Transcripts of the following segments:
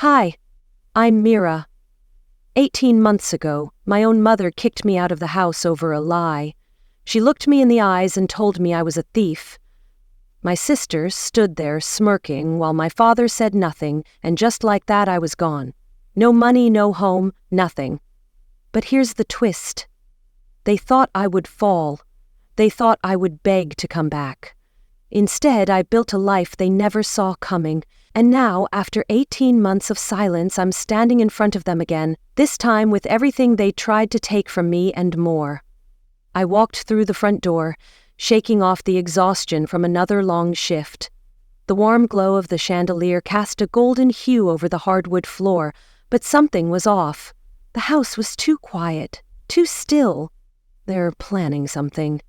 Hi, I'm Mira. 18 months ago, my own mother kicked me out of the house over a lie. She looked me in the eyes and told me I was a thief. My sister stood there smirking while my father said nothing, and just like that I was gone. No money, no home, nothing. But here's the twist. They thought I would fall. They thought I would beg to come back. Instead, I built a life they never saw coming, and now, after 18 months of silence, I'm standing in front of them again, this time with everything they tried to take from me and more. I walked through the front door, shaking off the exhaustion from another long shift. The warm glow of the chandelier cast a golden hue over the hardwood floor, but something was off. The house was too quiet, too still. They're planning something,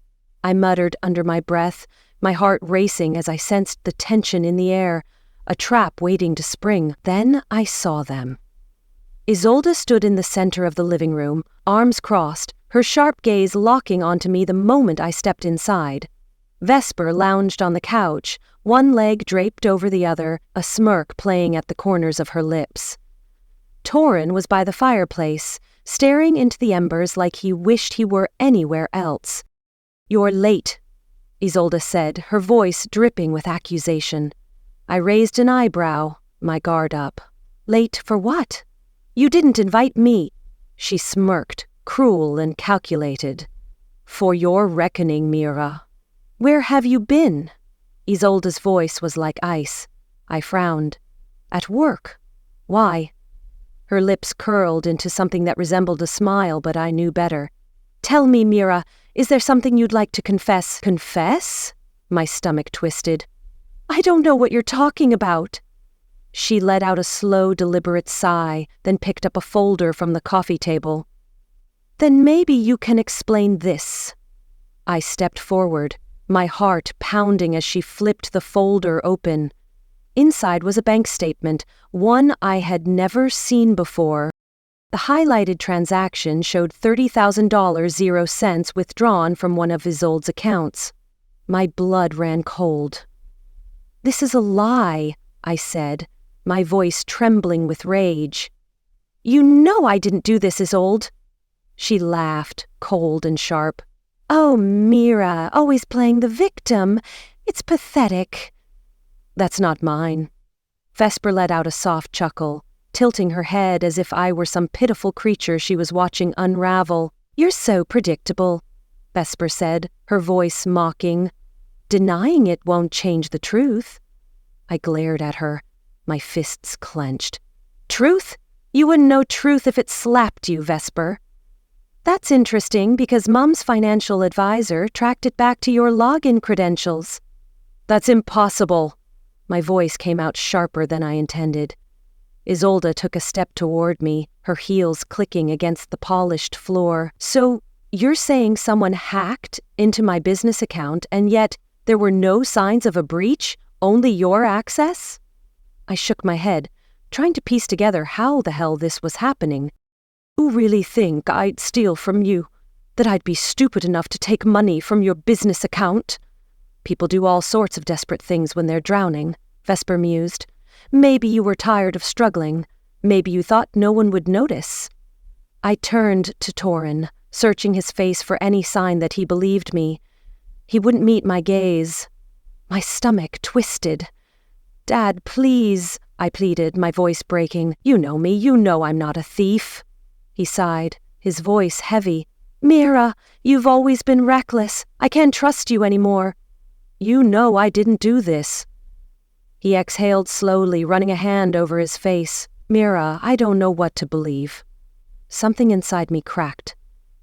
I muttered under my breath, my heart racing as I sensed the tension in the air, a trap waiting to spring. Then I saw them. Isolde stood in the center of the living room, arms crossed, her sharp gaze locking onto me the moment I stepped inside. Vesper lounged on the couch, one leg draped over the other, a smirk playing at the corners of her lips. Torin was by the fireplace, staring into the embers like he wished he were anywhere else. "You're late," Isolde said, her voice dripping with accusation. I raised an eyebrow, my guard up. "Late for what? You didn't invite me." She smirked, cruel and calculated. "For your reckoning, Mira." "Where have you been?" Isolde's voice was like ice. I frowned. "At work. Why?" Her lips curled into something that resembled a smile, but I knew better. "Tell me, Mira, is there something you'd like to confess?" "Confess?" My stomach twisted. "I don't know what you're talking about." She let out a slow, deliberate sigh, then picked up a folder from the coffee table. "Then maybe you can explain this." I stepped forward, my heart pounding as she flipped the folder open. Inside was a bank statement, one I had never seen before. The highlighted transaction showed $30,000 0 cents withdrawn from one of Isolde's accounts. My blood ran cold. "This is a lie," I said, my voice trembling with rage. "You know I didn't do this, Isolde." She laughed, cold and sharp. "Oh, Mira, always playing the victim. It's pathetic." "That's not mine." Vesper let out a soft chuckle, tilting her head as if I were some pitiful creature she was watching unravel. "You're so predictable," Vesper said, her voice mocking. "Denying it won't change the truth." I glared at her, my fists clenched. "Truth? You wouldn't know truth if it slapped you, Vesper." "That's interesting because Mom's financial advisor tracked it back to your login credentials." "That's impossible." My voice came out sharper than I intended. Isolde took a step toward me, her heels clicking against the polished floor. "So, you're saying someone hacked into my business account and yet there were no signs of a breach, only your access?" I shook my head, trying to piece together how the hell this was happening. "You really think I'd steal from you? That I'd be stupid enough to take money from your business account?" "People do all sorts of desperate things when they're drowning," Vesper mused. "Maybe you were tired of struggling. Maybe you thought no one would notice." I turned to Torin, searching his face for any sign that he believed me. He wouldn't meet my gaze. My stomach twisted. "Dad, please," I pleaded, my voice breaking. "You know me, you know I'm not a thief." He sighed, his voice heavy. "Mira, you've always been reckless. I can't trust you anymore." "You know I didn't do this." He exhaled slowly, running a hand over his face. "Mira, I don't know what to believe." Something inside me cracked.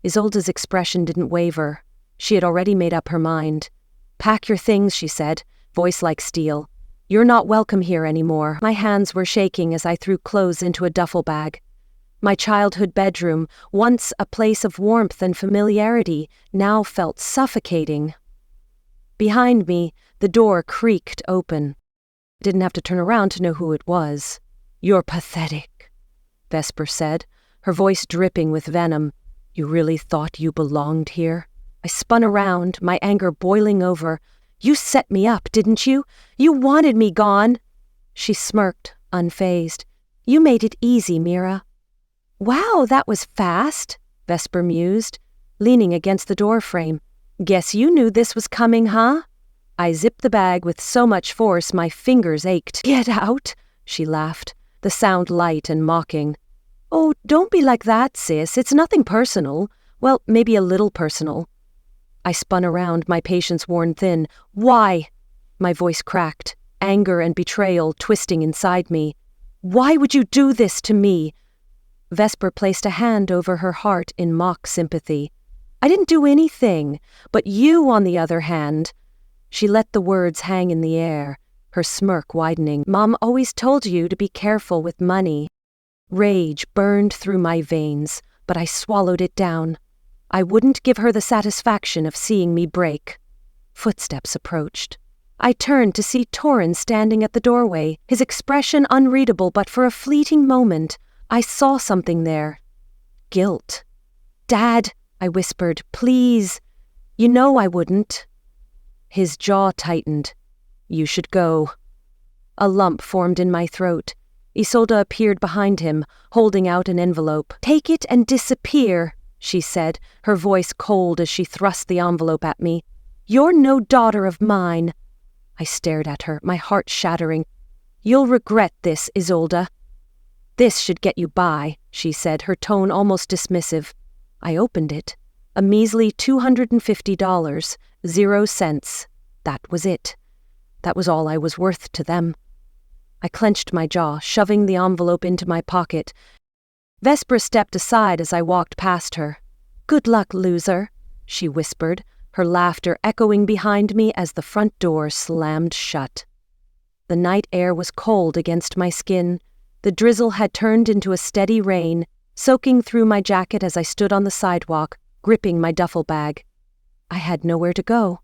Isolde's expression didn't waver. She had already made up her mind. "Pack your things," she said, voice like steel. "You're not welcome here anymore." My hands were shaking as I threw clothes into a duffel bag. My childhood bedroom, once a place of warmth and familiarity, now felt suffocating. Behind me, the door creaked open. I didn't have to turn around to know who it was. "You're pathetic," Vesper said, her voice dripping with venom. "You really thought you belonged here?" I spun around, my anger boiling over. "You set me up, didn't you? You wanted me gone." She smirked, unfazed. You made it easy, Mira. Wow, that was fast, Vesper mused, leaning against the doorframe. Guess you knew this was coming, huh? I zipped the bag with so much force my fingers ached. Get out, she laughed, the sound light and mocking. Oh, don't be like that, sis. It's nothing personal. Well, maybe a little personal. I spun around, my patience worn thin. Why? My voice cracked, anger and betrayal twisting inside me. Why would you do this to me? Vesper placed a hand over her heart in mock sympathy. I didn't do anything, but you, on the other hand. She let the words hang in the air, her smirk widening. Mom always told you to be careful with money. Rage burned through my veins, but I swallowed it down. I wouldn't give her the satisfaction of seeing me break. Footsteps approached. I turned to see Torrin standing at the doorway, his expression unreadable, but for a fleeting moment, I saw something there. Guilt. Dad, I whispered, please. You know I wouldn't. His jaw tightened. You should go. A lump formed in my throat. Isolde appeared behind him, holding out an envelope. Take it and disappear, she said, her voice cold as she thrust the envelope at me. You're no daughter of mine. I stared at her, my heart shattering. You'll regret this, Isolde. This should get you by, she said, her tone almost dismissive. I opened it. A measly $250, 0 cents. That was it. That was all I was worth to them. I clenched my jaw, shoving the envelope into my pocket. Vesper stepped aside as I walked past her. Good luck, loser, she whispered, her laughter echoing behind me as the front door slammed shut. The night air was cold against my skin. The drizzle had turned into a steady rain, soaking through my jacket as I stood on the sidewalk, gripping my duffel bag. I had nowhere to go.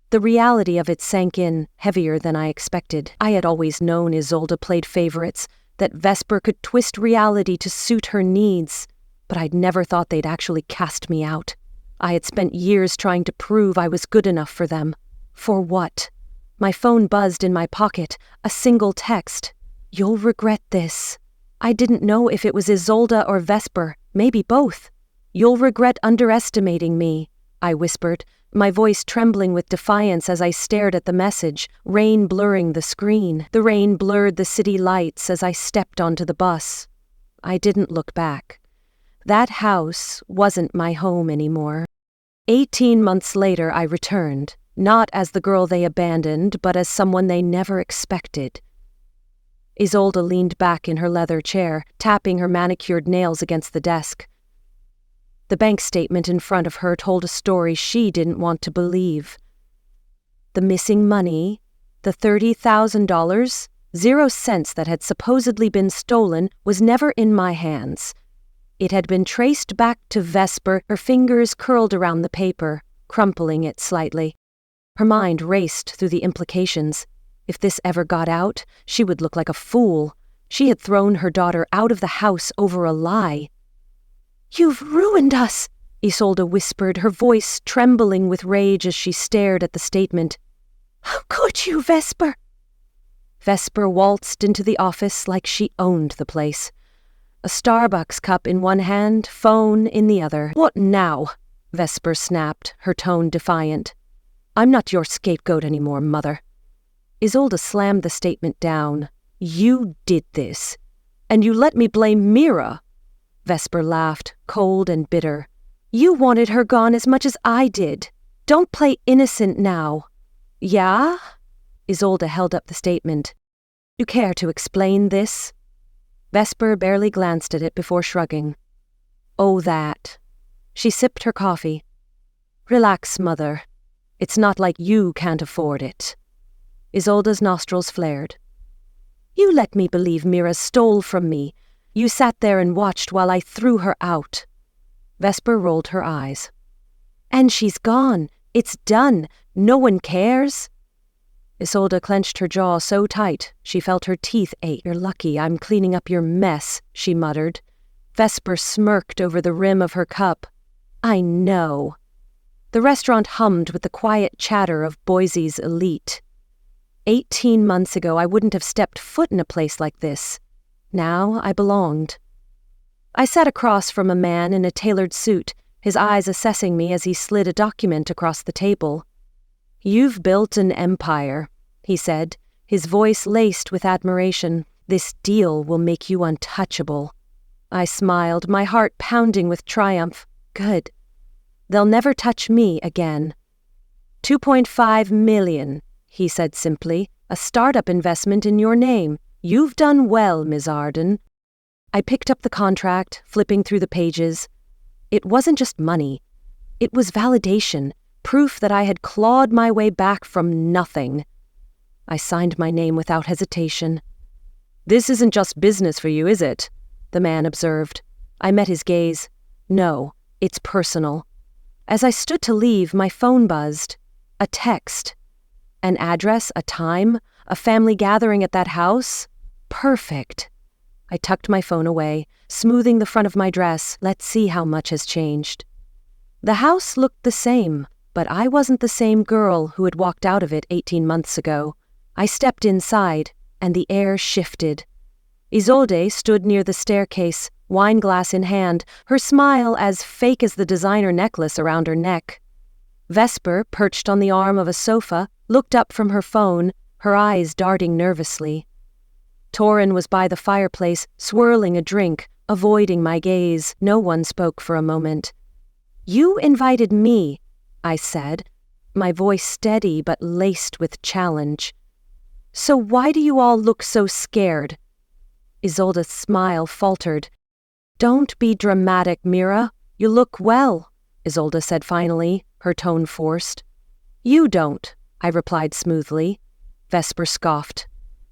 The reality of it sank in, heavier than I expected. I had always known Isolde played favorites, that Vesper could twist reality to suit her needs, but I'd never thought they'd actually cast me out. I had spent years trying to prove I was good enough for them. For what? My phone buzzed in my pocket, a single text. You'll regret this. I didn't know if it was Isolde or Vesper, maybe both. You'll regret underestimating me, I whispered, my voice trembling with defiance as I stared at the message, rain blurring the screen. The rain blurred the city lights as I stepped onto the bus. I didn't look back. That house wasn't my home anymore. 18 months later, I returned, not as the girl they abandoned, but as someone they never expected. Isolde leaned back in her leather chair, tapping her manicured nails against the desk. The bank statement in front of her told a story she didn't want to believe. The missing money, the $30,000, 0 cents that had supposedly been stolen, was never in my hands. It had been traced back to Vesper, her fingers curled around the paper, crumpling it slightly. Her mind raced through the implications. If this ever got out, she would look like a fool. She had thrown her daughter out of the house over a lie. You've ruined us, Isolde whispered, her voice trembling with rage as she stared at the statement. How could you, Vesper? Vesper waltzed into the office like she owned the place. A Starbucks cup in one hand, phone in the other. What now? Vesper snapped, her tone defiant. I'm not your scapegoat anymore, mother. Isolde slammed the statement down. You did this. And you let me blame Mira. Vesper laughed, cold and bitter. You wanted her gone as much as I did. Don't play innocent now. Yeah? Isolde held up the statement. You care to explain this? Vesper barely glanced at it before shrugging. Oh, that. She sipped her coffee. Relax, mother. It's not like you can't afford it. Isolde's nostrils flared. You let me believe Mira stole from me. You sat there and watched while I threw her out. Vesper rolled her eyes. And she's gone. It's done. No one cares. Isolde clenched her jaw so tight she felt her teeth ache. You're lucky I'm cleaning up your mess, she muttered. Vesper smirked over the rim of her cup. I know. The restaurant hummed with the quiet chatter of Boise's elite. 18 months ago I wouldn't have stepped foot in a place like this. Now I belonged. I sat across from a man in a tailored suit, his eyes assessing me as he slid a document across the table. "You've built an empire," he said, his voice laced with admiration. "This deal will make you untouchable." I smiled, my heart pounding with triumph. Good. They'll never touch me again. 2.5 million, he said simply. A startup investment in your name. You've done well, Ms. Arden. I picked up the contract, flipping through the pages. It wasn't just money. It was validation, proof that I had clawed my way back from nothing. I signed my name without hesitation. "This isn't just business for you, is it?" the man observed. I met his gaze. "No, it's personal." As I stood to leave, my phone buzzed. A text. An address, a time, a family gathering at that house. Perfect. I tucked my phone away, smoothing the front of my dress. Let's see how much has changed. The house looked the same, but I wasn't the same girl who had walked out of it 18 months ago. I stepped inside, and the air shifted. Isolde stood near the staircase, wine glass in hand, her smile as fake as the designer necklace around her neck. Vesper, perched on the arm of a sofa, looked up from her phone, her eyes darting nervously. Torin was by the fireplace, swirling a drink, avoiding my gaze. No one spoke for a moment. "You invited me," I said, my voice steady but laced with challenge. "So why do you all look so scared?" Isolde's smile faltered. "Don't be dramatic, Mira. You look well," Isolde said finally, her tone forced. "You don't," I replied smoothly. Vesper scoffed.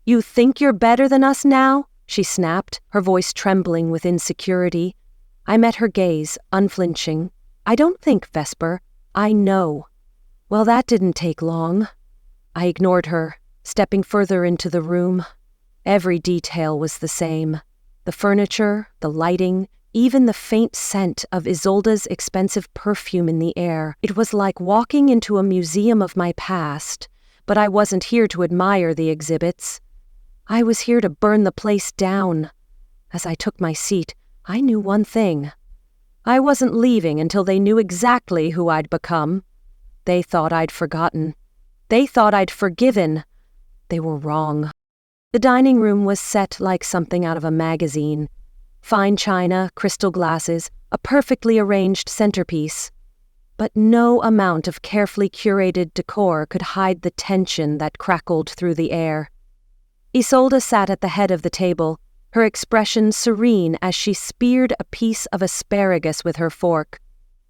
"You think you're better than us now?" she snapped, her voice trembling with insecurity. I met her gaze, unflinching. "I don't think, Vesper. I know." Well, that didn't take long. I ignored her, stepping further into the room. Every detail was the same. The furniture, the lighting, even the faint scent of Isolde's expensive perfume in the air. It was like walking into a museum of my past, but I wasn't here to admire the exhibits. I was here to burn the place down. As I took my seat, I knew one thing. I wasn't leaving until they knew exactly who I'd become. They thought I'd forgotten. They thought I'd forgiven. They were wrong. The dining room was set like something out of a magazine. Fine china, crystal glasses, a perfectly arranged centerpiece. But no amount of carefully curated decor could hide the tension that crackled through the air. Isolde sat at the head of the table, her expression serene as she speared a piece of asparagus with her fork.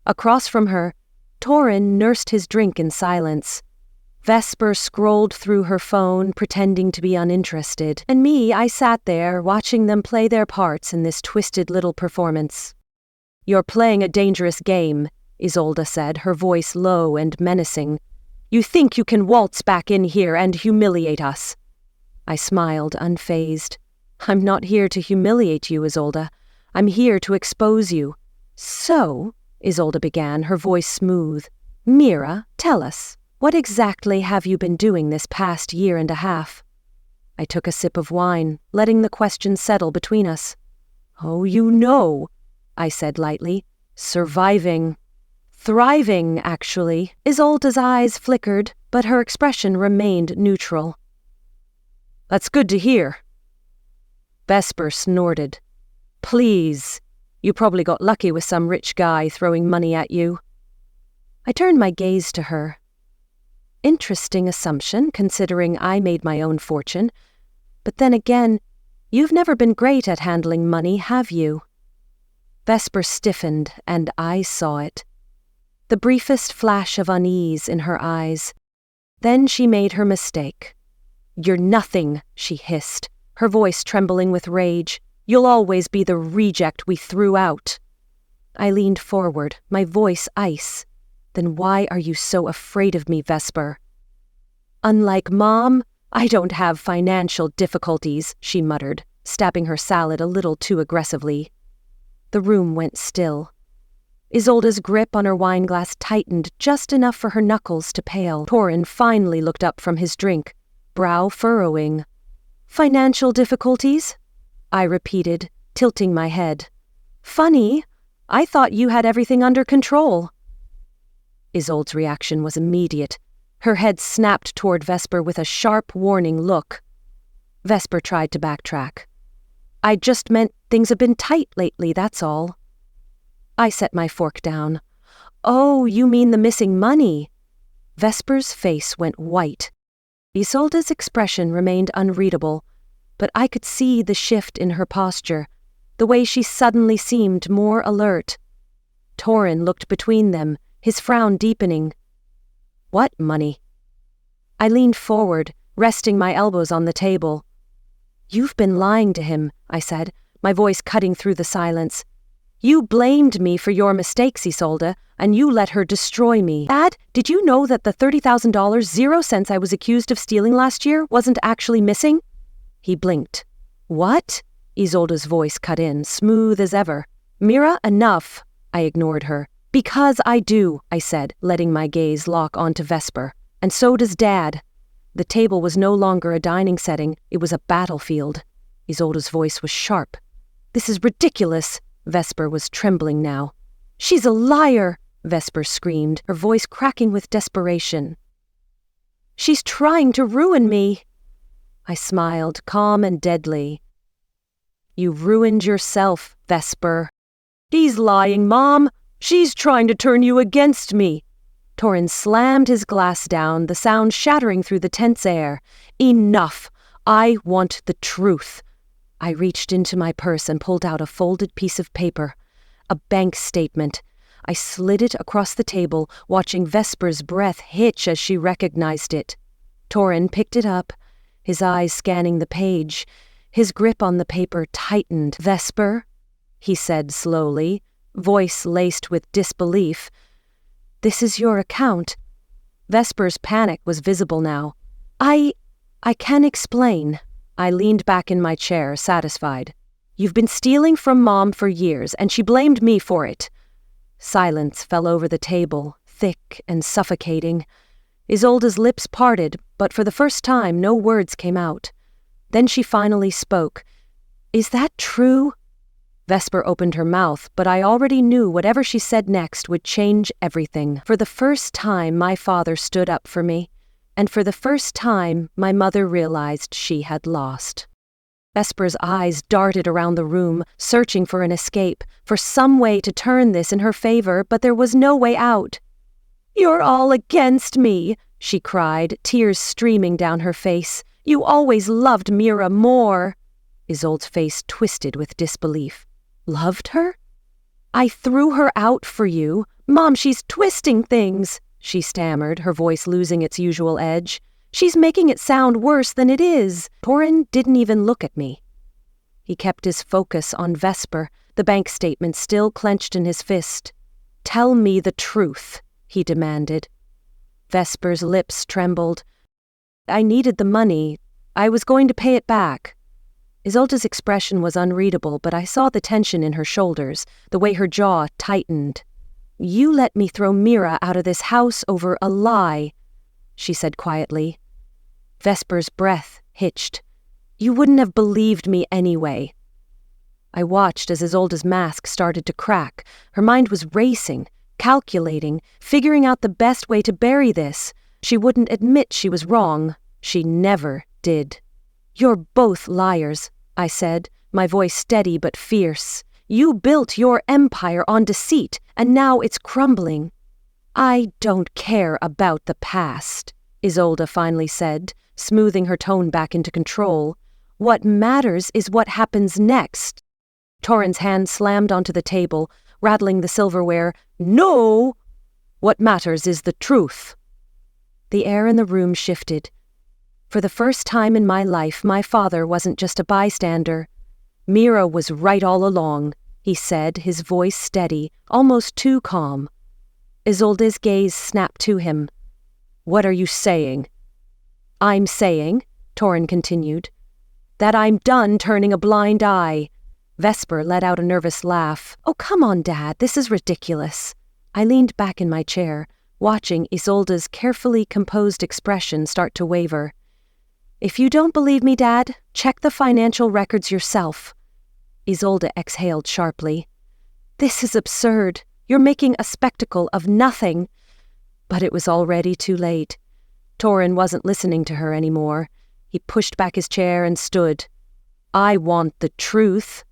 Across from her, Torin nursed his drink in silence. Vesper scrolled through her phone, pretending to be uninterested, and I sat there, watching them play their parts in this twisted little performance. "You're playing a dangerous game," Isolde said, her voice low and menacing. "You think you can waltz back in here and humiliate us?" I smiled, unfazed. "I'm not here to humiliate you, Isolde. I'm here to expose you." "So," Isolde began, her voice smooth, "Mira, tell us. What exactly have you been doing this past year and a half?" I took a sip of wine, letting the question settle between us. "Oh, you know," I said lightly. "Surviving. Thriving, actually." Isolde's eyes flickered, but her expression remained neutral. "That's good to hear." Vesper snorted. "Please. You probably got lucky with some rich guy throwing money at you." I turned my gaze to her. Interesting assumption, considering I made my own fortune. But then again, you've never been great at handling money, have you? Vesper stiffened, and I saw it. The briefest flash of unease in her eyes. Then she made her mistake. "You're nothing," she hissed, her voice trembling with rage. "You'll always be the reject we threw out." I leaned forward, my voice ice. "Then why are you so afraid of me, Vesper?" "Unlike Mom, I don't have financial difficulties," she muttered, stabbing her salad a little too aggressively. The room went still. Isolde's grip on her wineglass tightened just enough for her knuckles to pale. Torin finally looked up from his drink, brow furrowing. "Financial difficulties?" I repeated, tilting my head. Funny, I thought you had everything under control. Isolde's reaction was immediate. Her head snapped toward Vesper with a sharp, warning look. Vesper tried to backtrack. I just meant things have been tight lately, that's all. I set my fork down. Oh, you mean the missing money? Vesper's face went white. Isolde's expression remained unreadable, but I could see the shift in her posture, the way she suddenly seemed more alert. Torin looked between them, his frown deepening. What money? I leaned forward, resting my elbows on the table. You've been lying to him, I said, my voice cutting through the silence. You blamed me for your mistakes, Isolde, and you let her destroy me. Dad, did you know that the $30,000 0 cents I was accused of stealing last year wasn't actually missing? He blinked. What? Isolde's voice cut in, smooth as ever. Mira, enough. I ignored her. Because I do, I said, letting my gaze lock onto Vesper. And so does Dad. The table was no longer a dining setting, it was a battlefield. Isolde's voice was sharp. This is ridiculous. Vesper was trembling now. She's a liar, Vesper screamed, her voice cracking with desperation. She's trying to ruin me. I smiled, calm and deadly. You've ruined yourself, Vesper. He's lying, Mom. She's trying to turn you against me. Torin slammed his glass down, the sound shattering through the tense air. Enough. I want the truth. I reached into my purse and pulled out a folded piece of paper. A bank statement. I slid it across the table, watching Vesper's breath hitch as she recognized it. Torin picked it up, his eyes scanning the page. His grip on the paper tightened. Vesper, he said slowly, voice laced with disbelief. This is your account. Vesper's panic was visible now. I can explain. I leaned back in my chair, satisfied. You've been stealing from Mom for years, and she blamed me for it. Silence fell over the table, thick and suffocating. Isolde's lips parted, but for the first time no words came out. Then she finally spoke. Is that true? Vesper opened her mouth, but I already knew whatever she said next would change everything. For the first time, my father stood up for me, and for the first time, my mother realized she had lost. Vesper's eyes darted around the room, searching for an escape, for some way to turn this in her favor, but there was no way out. You're all against me, she cried, tears streaming down her face. You always loved Mira more. Isolde's face twisted with disbelief. Loved her? I threw her out for you. Mom, she's twisting things, she stammered, her voice losing its usual edge. She's making it sound worse than it is. Torin didn't even look at me. He kept his focus on Vesper, the bank statement still clenched in his fist. Tell me the truth, he demanded. Vesper's lips trembled. I needed the money. I was going to pay it back. Isolde's expression was unreadable, but I saw the tension in her shoulders, the way her jaw tightened. You let me throw Mira out of this house over a lie, she said quietly. Vesper's breath hitched. You wouldn't have believed me anyway. I watched as Isolde's mask started to crack. Her mind was racing, calculating, figuring out the best way to bury this. She wouldn't admit she was wrong. She never did. You're both liars, I said, my voice steady but fierce. You built your empire on deceit, and now it's crumbling. I don't care about the past, Isolde finally said, smoothing her tone back into control. What matters is what happens next. Torin's hand slammed onto the table, rattling the silverware. No! What matters is the truth. The air in the room shifted. For the first time in my life, my father wasn't just a bystander. Mira was right all along, he said, his voice steady, almost too calm. Isolde's gaze snapped to him. What are you saying? I'm saying, Torin continued, that I'm done turning a blind eye. Vesper let out a nervous laugh. Oh, come on, Dad, this is ridiculous. I leaned back in my chair, watching Isolde's carefully composed expression start to waver. If you don't believe me, Dad, check the financial records yourself. Isolde exhaled sharply. This is absurd. You're making a spectacle of nothing. But it was already too late. Torin wasn't listening to her anymore. He pushed back his chair and stood. I want the truth,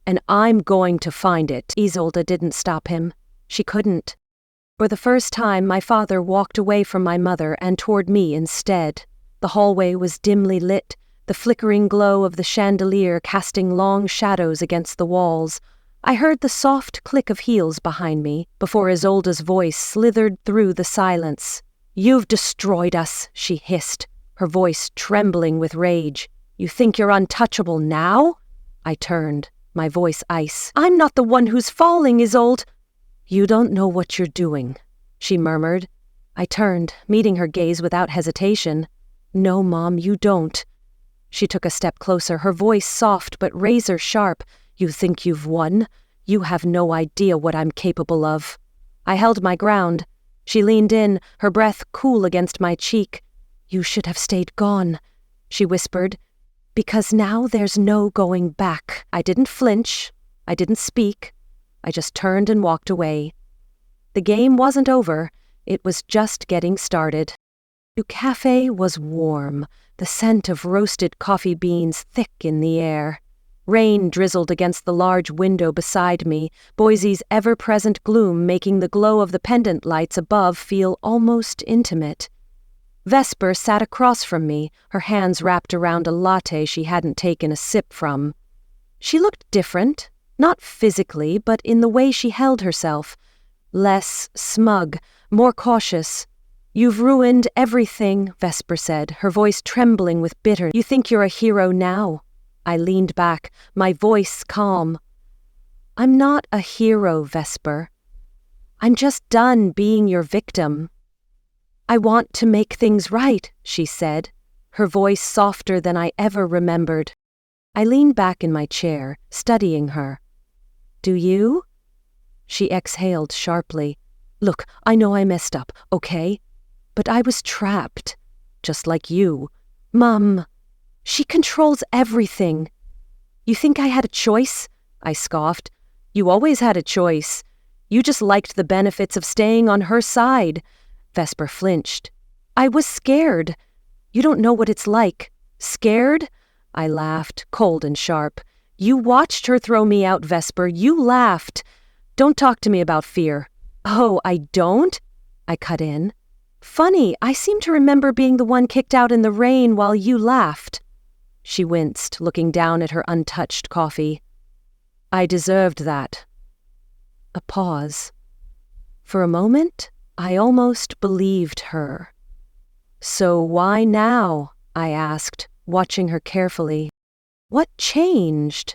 and I'm going to find it. Isolde didn't stop him. She couldn't. For the first time, my father walked away from my mother and toward me instead. The hallway was dimly lit, the flickering glow of the chandelier casting long shadows against the walls. I heard the soft click of heels behind me before Isolde's voice slithered through the silence. You've destroyed us, she hissed, her voice trembling with rage. You think you're untouchable now? I turned, my voice ice. I'm not the one who's falling, Isolde. You don't know what you're doing, she murmured. I turned, meeting her gaze without hesitation. No, Mom, you don't. She took a step closer, her voice soft but razor sharp. You think you've won? You have no idea what I'm capable of. I held my ground. She leaned in, her breath cool against my cheek. You should have stayed gone, she whispered. Because now there's no going back. I didn't flinch. I didn't speak. I just turned and walked away. The game wasn't over. It was just getting started. The cafe was warm, the scent of roasted coffee beans thick in the air. Rain drizzled against the large window beside me, Boise's ever-present gloom making the glow of the pendant lights above feel almost intimate. Vesper sat across from me, her hands wrapped around a latte she hadn't taken a sip from. She looked different, not physically, but in the way she held herself. Less smug, more cautious. You've ruined everything, Vesper said, her voice trembling with bitter. You think you're a hero now? I leaned back, my voice calm. I'm not a hero, Vesper. I'm just done being your victim. I want to make things right, she said, her voice softer than I ever remembered. I leaned back in my chair, studying her. Do you? She exhaled sharply. Look, I know I messed up, okay? But I was trapped, just like you. Mom, she controls everything. You think I had a choice? I scoffed. You always had a choice. You just liked the benefits of staying on her side. Vesper flinched. I was scared. You don't know what it's like. Scared? I laughed, cold and sharp. You watched her throw me out, Vesper. You laughed. Don't talk to me about fear. Oh, I don't? I cut in. Funny, I seem to remember being the one kicked out in the rain while you laughed. She winced, looking down at her untouched coffee. I deserved that. A pause. For a moment, I almost believed her. So why now? I asked, watching her carefully. What changed?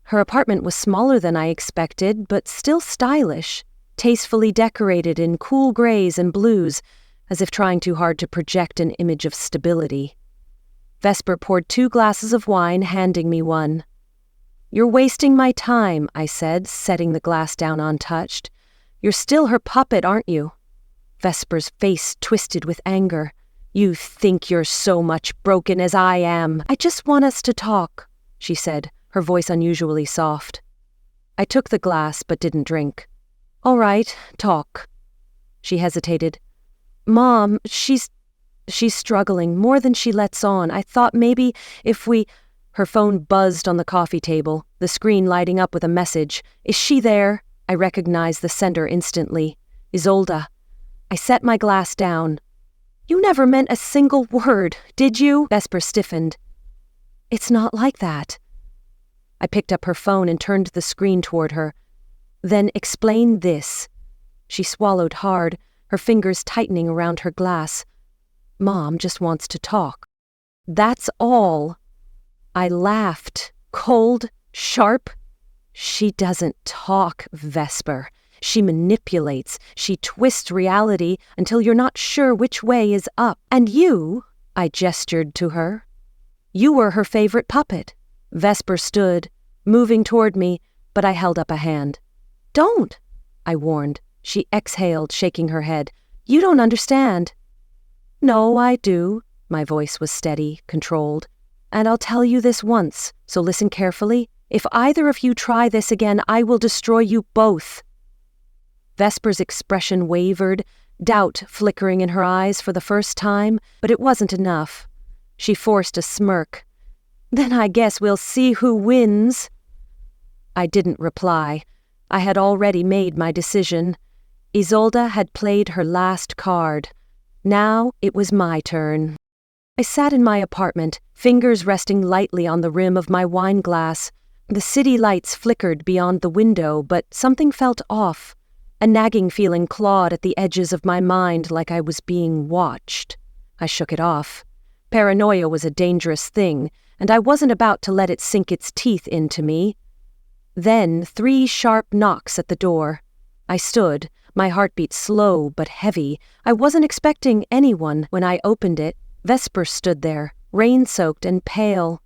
Her apartment was smaller than I expected, but still stylish, tastefully decorated in cool grays and blues, as if trying too hard to project an image of stability. Vesper poured 2 glasses of wine, handing me one. You're wasting my time, I said, setting the glass down untouched. You're still her puppet, aren't you? Vesper's face twisted with anger. You think you're so much broken as I am. I just want us to talk, she said, her voice unusually soft. I took the glass but didn't drink. All right, talk. She hesitated. Mom, she's struggling more than she lets on. I thought maybe if we... Her phone buzzed on the coffee table, the screen lighting up with a message. Is she there? I recognized the sender instantly. Isolde. I set my glass down. You never meant a single word, did you? Vesper stiffened. It's not like that. I picked up her phone and turned the screen toward her. Then explain this. She swallowed hard, her fingers tightening around her glass. Mom just wants to talk. That's all. I laughed, cold, sharp. She doesn't talk, Vesper. She manipulates. She twists reality until you're not sure which way is up. And you, I gestured to her. You were her favorite puppet. Vesper stood, moving toward me, but I held up a hand. Don't, I warned. She exhaled, shaking her head. You don't understand. No, I do. My voice was steady, controlled. And I'll tell you this once, so listen carefully. If either of you try this again, I will destroy you both." Vesper's expression wavered, doubt flickering in her eyes for the first time, but it wasn't enough. She forced a smirk. "Then I guess we'll see who wins." I didn't reply. I had already made my decision. Isolde had played her last card. Now it was my turn. I sat in my apartment, fingers resting lightly on the rim of my wine glass. The city lights flickered beyond the window, but something felt off. A nagging feeling clawed at the edges of my mind like I was being watched. I shook it off. Paranoia was a dangerous thing, and I wasn't about to let it sink its teeth into me. Then 3 sharp knocks at the door. I stood, my heartbeat slow but heavy. I wasn't expecting anyone. When I opened it, Vesper stood there, rain-soaked and pale.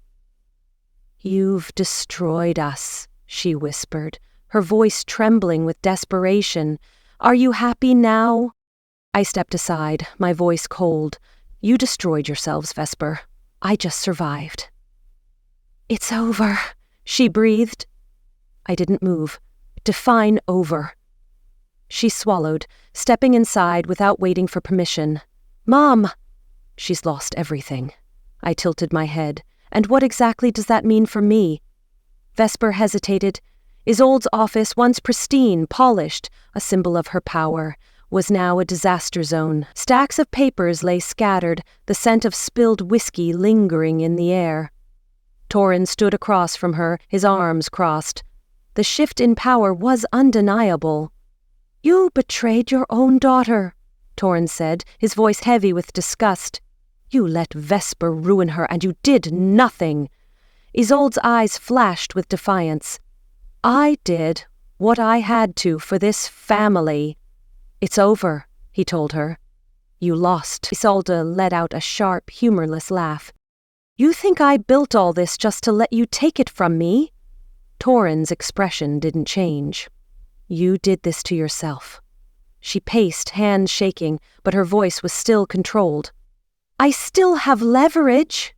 "You've destroyed us," she whispered, her voice trembling with desperation. "Are you happy now?" I stepped aside, my voice cold. "You destroyed yourselves, Vesper. I just survived." "It's over," she breathed. I didn't move. Define over. She swallowed, stepping inside without waiting for permission. "Mom!" "She's lost everything." I tilted my head. "And what exactly does that mean for me?" Vesper hesitated. Isolde's office, once pristine, polished, a symbol of her power, was now a disaster zone. Stacks of papers lay scattered, the scent of spilled whiskey lingering in the air. Torrin stood across from her, his arms crossed. The shift in power was undeniable. "You betrayed your own daughter," Torrin said, his voice heavy with disgust. "You let Vesper ruin her, and you did nothing." Isolde's eyes flashed with defiance. "I did what I had to for this family." "It's over," he told her. "You lost." Isolde let out a sharp, humorless laugh. "You think I built all this just to let you take it from me?" Torrin's expression didn't change. "You did this to yourself." She paced, hands shaking, but her voice was still controlled. "I still have leverage."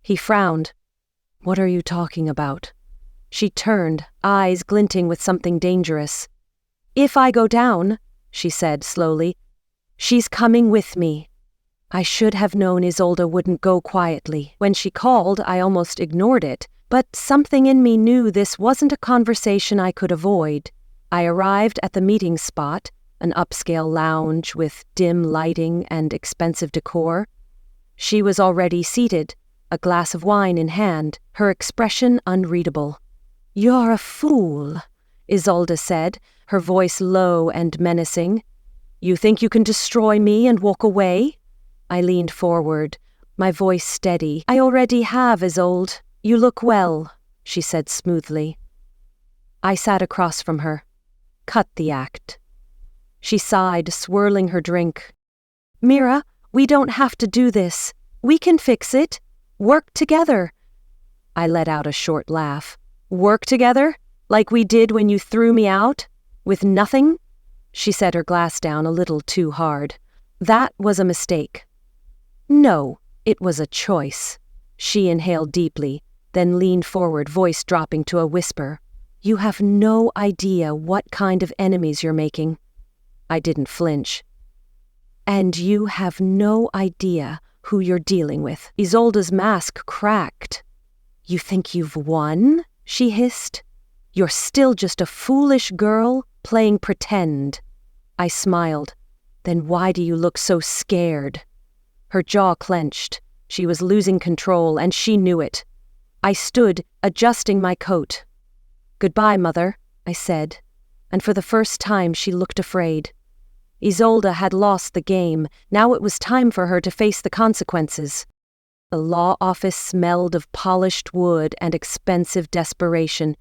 He frowned. "What are you talking about?" She turned, eyes glinting with something dangerous. "If I go down," she said slowly, "she's coming with me." I should have known Isolde wouldn't go quietly. When she called, I almost ignored it, but something in me knew this wasn't a conversation I could avoid. I arrived at the meeting spot, an upscale lounge with dim lighting and expensive decor. She was already seated, a glass of wine in hand, her expression unreadable. "You're a fool," Isolde said, her voice low and menacing. "You think you can destroy me and walk away?" I leaned forward, my voice steady. "I already have, Isolde. You look well," she said smoothly. I sat across from her. Cut the act. She sighed, swirling her drink. "Mira, we don't have to do this. We can fix it. Work together." I let out a short laugh. "Work together? Like we did when you threw me out? With nothing?" She set her glass down a little too hard. "That was a mistake." "No, it was a choice." She inhaled deeply, then leaned forward, voice dropping to a whisper. "You have no idea what kind of enemies you're making." I didn't flinch. "And you have no idea who you're dealing with." Isolde's mask cracked. "You think you've won?" she hissed. "You're still just a foolish girl playing pretend." I smiled. "Then why do you look so scared?" Her jaw clenched. She was losing control, and she knew it. I stood, adjusting my coat. "Goodbye, Mother," I said, and for the first time she looked afraid. Isolde had lost the game. Now it was time for her to face the consequences. The law office smelled of polished wood and expensive desperation.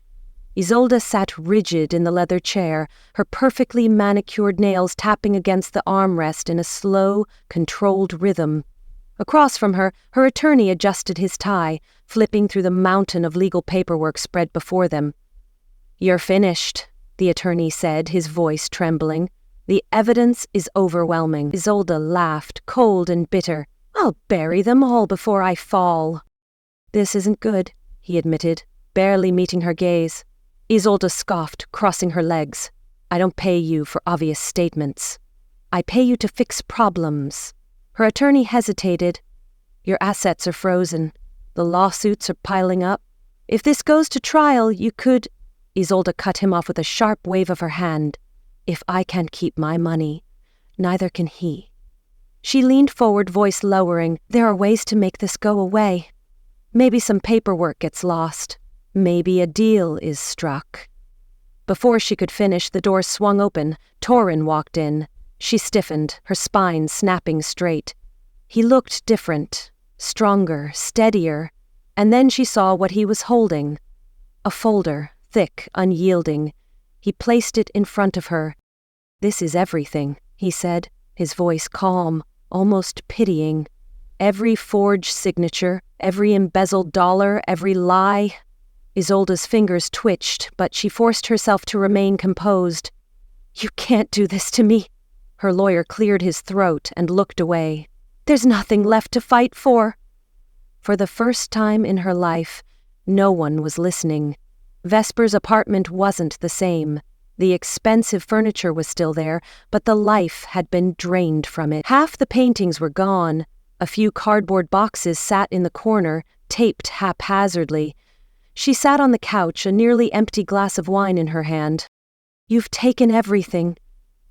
Isolde sat rigid in the leather chair, her perfectly manicured nails tapping against the armrest in a slow, controlled rhythm. Across from her, her attorney adjusted his tie, flipping through the mountain of legal paperwork spread before them. "You're finished," the attorney said, his voice trembling. "The evidence is overwhelming." Isolde laughed, cold and bitter. "I'll bury them all before I fall." "This isn't good," he admitted. barely meeting her gaze. Isolde scoffed, crossing her legs. I don't pay you for obvious statements. I pay you to fix problems. Her attorney hesitated. Your assets are frozen. The lawsuits are piling up. If this goes to trial, you could... Isolde cut him off with a sharp wave of her hand. If I can't keep my money, neither can he. She leaned forward, voice lowering. There are ways to make this go away. Maybe some paperwork gets lost. Maybe a deal is struck. Before she could finish, the door swung open. Torin walked in. She stiffened, her spine snapping straight. He looked different, stronger, steadier, and then she saw what he was holding. A folder, thick, unyielding. He placed it in front of her. This is everything, he said, his voice calm, almost pitying. Every forged signature, every embezzled dollar, every lie. Isolde's fingers twitched, but she forced herself to remain composed. You can't do this to me. Her lawyer cleared his throat and looked away. There's nothing left to fight for. For the first time in her life, no one was listening. Vesper's apartment wasn't the same. The expensive furniture was still there, but the life had been drained from it. Half the paintings were gone. A few cardboard boxes sat in the corner, taped haphazardly. She sat on the couch, a nearly empty glass of wine in her hand. You've taken everything,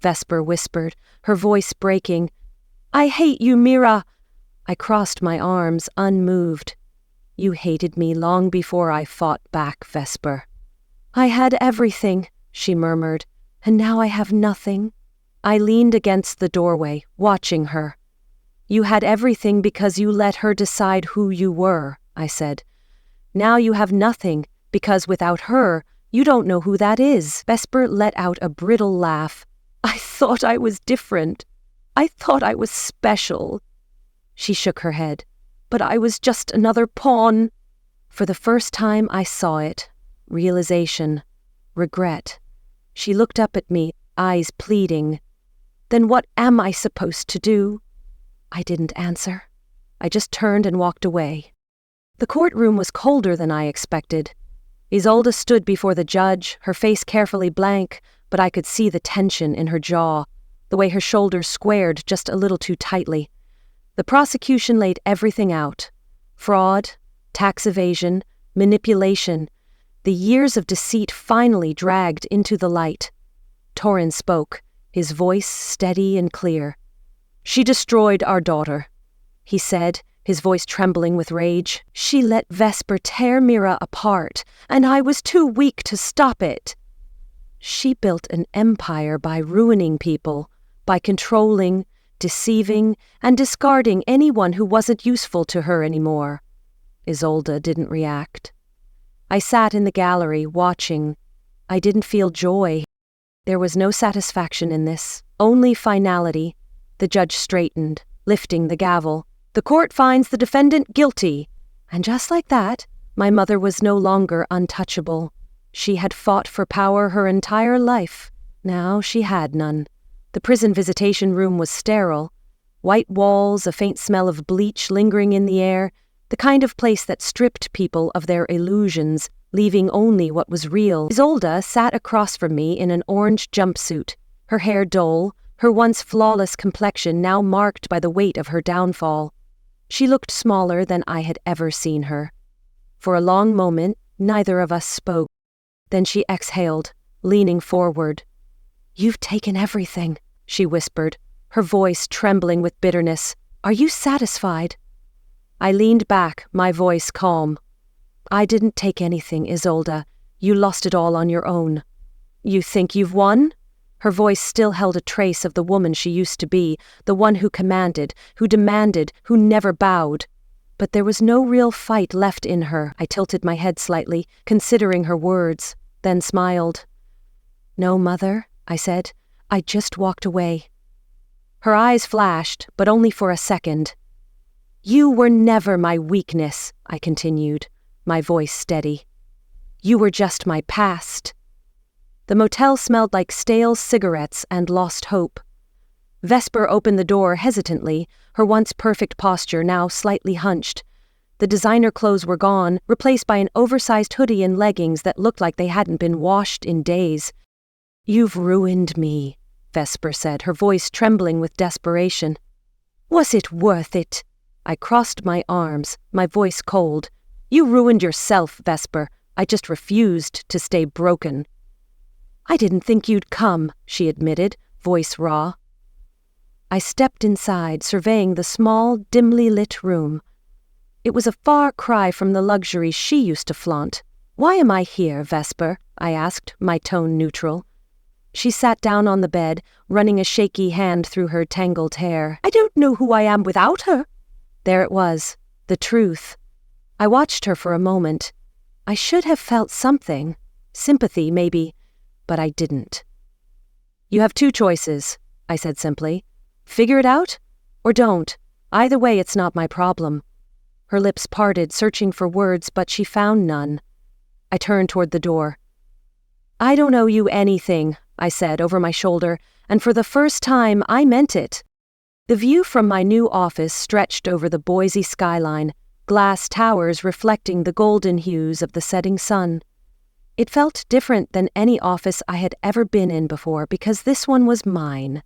Vesper whispered, her voice breaking. I hate you, Mira. I crossed my arms, unmoved. You hated me long before I fought back, Vesper. I had everything, she murmured, and now I have nothing. I leaned against the doorway, watching her. You had everything because you let her decide who you were, I said. Now you have nothing, because without her, you don't know who that is. Vesper let out a brittle laugh. I thought I was different. I thought I was special. She shook her head. But I was just another pawn. For the first time I saw it. Realization. Regret. She looked up at me, eyes pleading. Then what am I supposed to do? I didn't answer. I just turned and walked away. The courtroom was colder than I expected. Isolde stood before the judge, her face carefully blank, but I could see the tension in her jaw, the way her shoulders squared just a little too tightly. The prosecution laid everything out. Fraud, tax evasion, manipulation. The years of deceit finally dragged into the light. Torin spoke, his voice steady and clear. She destroyed our daughter, he said, his voice trembling with rage. She let Vesper tear Mira apart, and I was too weak to stop it. She built an empire by ruining people, by controlling, deceiving, and discarding anyone who wasn't useful to her anymore. Isolde didn't react. I sat in the gallery, watching. I didn't feel joy. There was no satisfaction in this, only finality. The judge straightened, lifting the gavel. The court finds the defendant guilty. And just like that, my mother was no longer untouchable. She had fought for power her entire life. Now she had none. The prison visitation room was sterile. White walls, a faint smell of bleach lingering in the air, the kind of place that stripped people of their illusions, leaving only what was real. Isolde sat across from me in an orange jumpsuit, her hair dull, her once flawless complexion now marked by the weight of her downfall. She looked smaller than I had ever seen her. For a long moment, neither of us spoke. Then she exhaled, leaning forward. You've taken everything, she whispered, her voice trembling with bitterness. Are you satisfied? I leaned back, my voice calm. I didn't take anything, Isolde. You lost it all on your own. You think you've won? Her voice still held a trace of the woman she used to be, the one who commanded, who demanded, who never bowed. But there was no real fight left in her. I tilted my head slightly, considering her words, then smiled. No, Mother, I said. I just walked away. Her eyes flashed, but only for a second. You were never my weakness, I continued, my voice steady. You were just my past. The motel smelled like stale cigarettes and lost hope. Vesper opened the door hesitantly, her once perfect posture now slightly hunched. The designer clothes were gone, replaced by an oversized hoodie and leggings that looked like they hadn't been washed in days. "You've ruined me," Vesper said, her voice trembling with desperation. "Was it worth it?" I crossed my arms, my voice cold. "You ruined yourself, Vesper. I just refused to stay broken." "I didn't think you'd come," she admitted, voice raw. I stepped inside, surveying the small, dimly lit room. It was a far cry from the luxury she used to flaunt. "Why am I here, Vesper?" I asked, my tone neutral. She sat down on the bed, running a shaky hand through her tangled hair. "I don't know who I am without her." There it was, the truth. I watched her for a moment. I should have felt something, sympathy maybe, but I didn't. "You have two choices," I said simply. "Figure it out, or don't. Either way, it's not my problem." Her lips parted, searching for words, but she found none. I turned toward the door. "I don't owe you anything," I said over my shoulder, and for the first time I meant it. The view from my new office stretched over the Boise skyline, glass towers reflecting the golden hues of the setting sun. It felt different than any office I had ever been in before because this one was mine.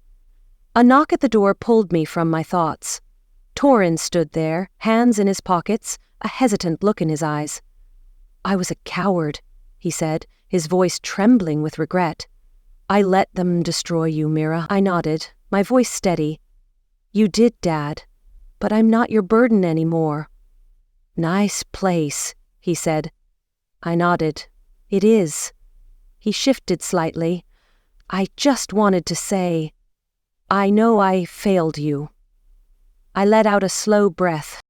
A knock at the door pulled me from my thoughts. Torrin stood there, hands in his pockets, a hesitant look in his eyes. "I was a coward," he said, his voice trembling with regret. "I let them destroy you, Mira." I nodded, my voice steady. "You did, Dad, but I'm not your burden anymore." "Nice place," he said. I nodded. "It is." He shifted slightly. "I just wanted to say, I know I failed you." I let out a slow breath.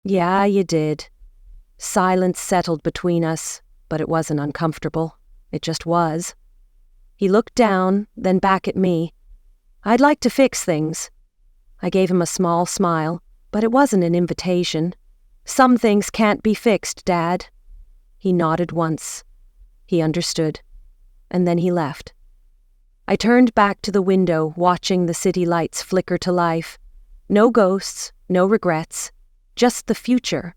"Yeah, you did." Silence settled between us, but it wasn't uncomfortable. It just was. He looked down, then back at me. "I'd like to fix things." I gave him a small smile, but it wasn't an invitation. "Some things can't be fixed, Dad." He nodded once. He understood. And then he left. I turned back to the window, watching the city lights flicker to life. No ghosts, no regrets, just the future.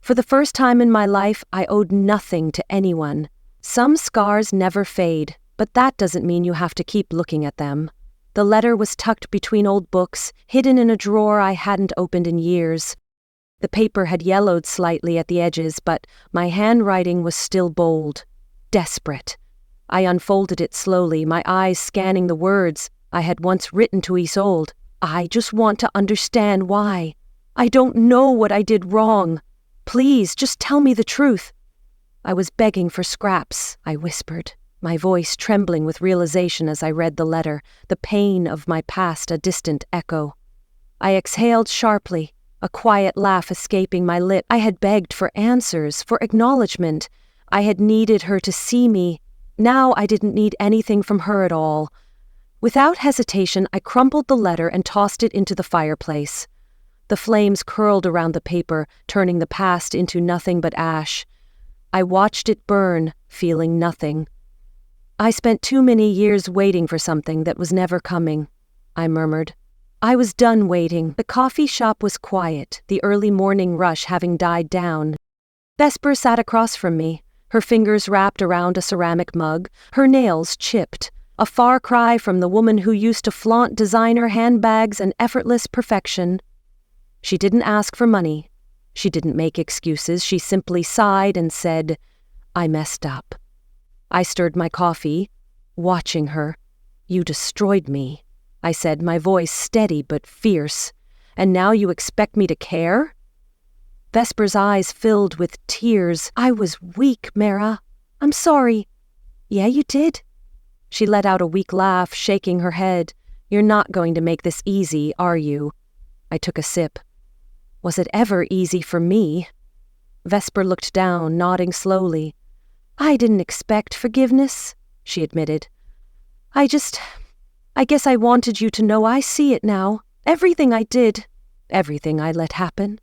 For the first time in my life, I owed nothing to anyone. Some scars never fade, but that doesn't mean you have to keep looking at them. The letter was tucked between old books, hidden in a drawer I hadn't opened in years. The paper had yellowed slightly at the edges, but my handwriting was still bold, desperate. I unfolded it slowly, my eyes scanning the words I had once written to Isolde. "I just want to understand why. I don't know what I did wrong. Please, just tell me the truth." I was begging for scraps, I whispered, my voice trembling with realization as I read the letter, the pain of my past a distant echo. I exhaled sharply, a quiet laugh escaping my lips. I had begged for answers, for acknowledgement. I had needed her to see me. Now I didn't need anything from her at all. Without hesitation, I crumpled the letter and tossed it into the fireplace. The flames curled around the paper, turning the past into nothing but ash. I watched it burn, feeling nothing. "I spent too many years waiting for something that was never coming," I murmured. I was done waiting. The coffee shop was quiet, the early morning rush having died down. Vesper sat across from me, her fingers wrapped around a ceramic mug, her nails chipped, a far cry from the woman who used to flaunt designer handbags and effortless perfection. She didn't ask for money. She didn't make excuses. She simply sighed and said, "I messed up." I stirred my coffee, watching her. "You destroyed me," I said, my voice steady but fierce. "And now you expect me to care?" Vesper's eyes filled with tears. "I was weak, Mira. I'm sorry." "Yeah, you did." She let out a weak laugh, shaking her head. "You're not going to make this easy, are you?" I took a sip. "Was it ever easy for me?" Vesper looked down, nodding slowly. "I didn't expect forgiveness," she admitted. I guess I wanted you to know I see it now. Everything I did, everything I let happen.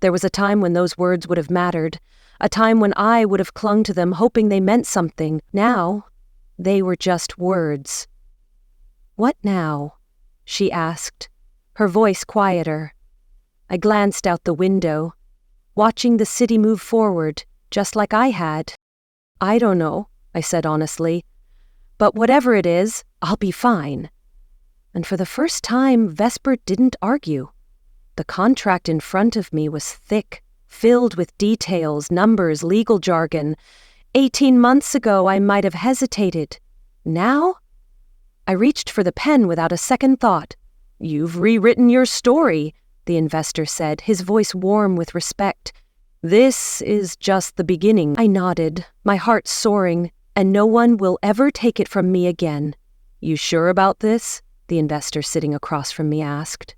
There was a time when those words would have mattered, a time when I would have clung to them, hoping they meant something. Now, they were just words." "What now?" she asked, her voice quieter. I glanced out the window. watching the city move forward, just like I had. I don't know, I said honestly. But whatever it is, I'll be fine. And for the first time, Vesper didn't argue. The contract in front of me was thick, filled with details, numbers, legal jargon. 18 months ago, I might have hesitated. Now? I reached for the pen without a second thought. You've rewritten your story, the investor said, his voice warm with respect. This is just the beginning. I nodded, my heart soaring, and no one will ever take it from me again. You sure about this? The investor sitting across from me asked.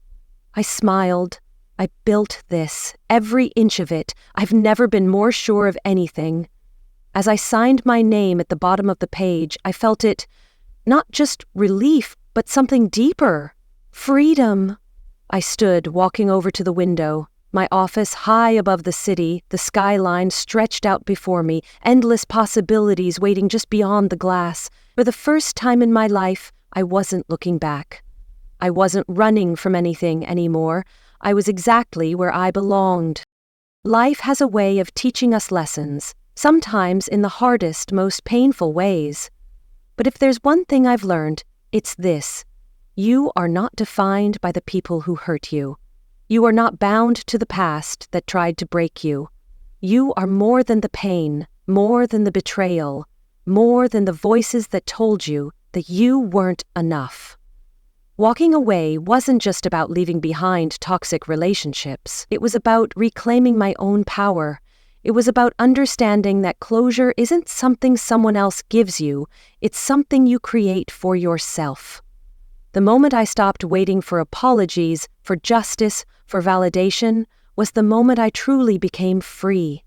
I smiled. I built this, every inch of it. I've never been more sure of anything. As I signed my name at the bottom of the page, I felt it, not just relief, but something deeper. Freedom. I stood, walking over to the window. My office high above the city, the skyline stretched out before me, endless possibilities waiting just beyond the glass. For the first time in my life, I wasn't looking back. I wasn't running from anything anymore. I was exactly where I belonged. Life has a way of teaching us lessons, sometimes in the hardest, most painful ways. But if there's one thing I've learned, it's this. You are not defined by the people who hurt you. You are not bound to the past that tried to break you. You are more than the pain, more than the betrayal, more than the voices that told you that you weren't enough. Walking away wasn't just about leaving behind toxic relationships. It was about reclaiming my own power. It was about understanding that closure isn't something someone else gives you, it's something you create for yourself. The moment I stopped waiting for apologies, for justice, for validation, was the moment I truly became free.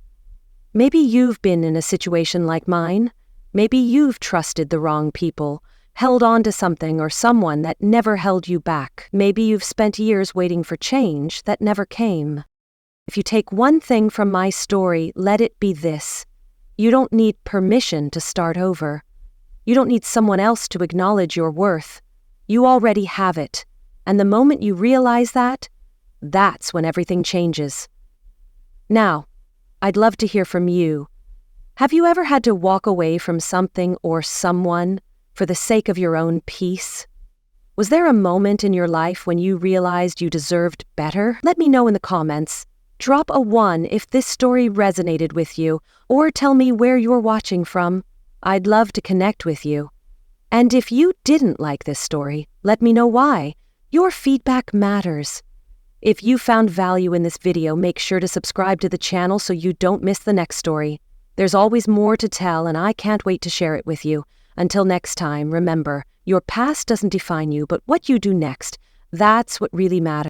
Maybe you've been in a situation like mine. Maybe you've trusted the wrong people, held on to something or someone that never held you back. Maybe you've spent years waiting for change that never came. If you take one thing from my story, let it be this. You don't need permission to start over. You don't need someone else to acknowledge your worth. You already have it. And the moment you realize that, that's when everything changes. Now, I'd love to hear from you. Have you ever had to walk away from something or someone for the sake of your own peace? Was there a moment in your life when you realized you deserved better? Let me know in the comments. Drop a 1 if this story resonated with you, or tell me where you're watching from. I'd love to connect with you. And if you didn't like this story, let me know why. Your feedback matters. If you found value in this video, make sure to subscribe to the channel so you don't miss the next story. There's always more to tell, and I can't wait to share it with you. Until next time, remember, your past doesn't define you, but what you do next, that's what really matters.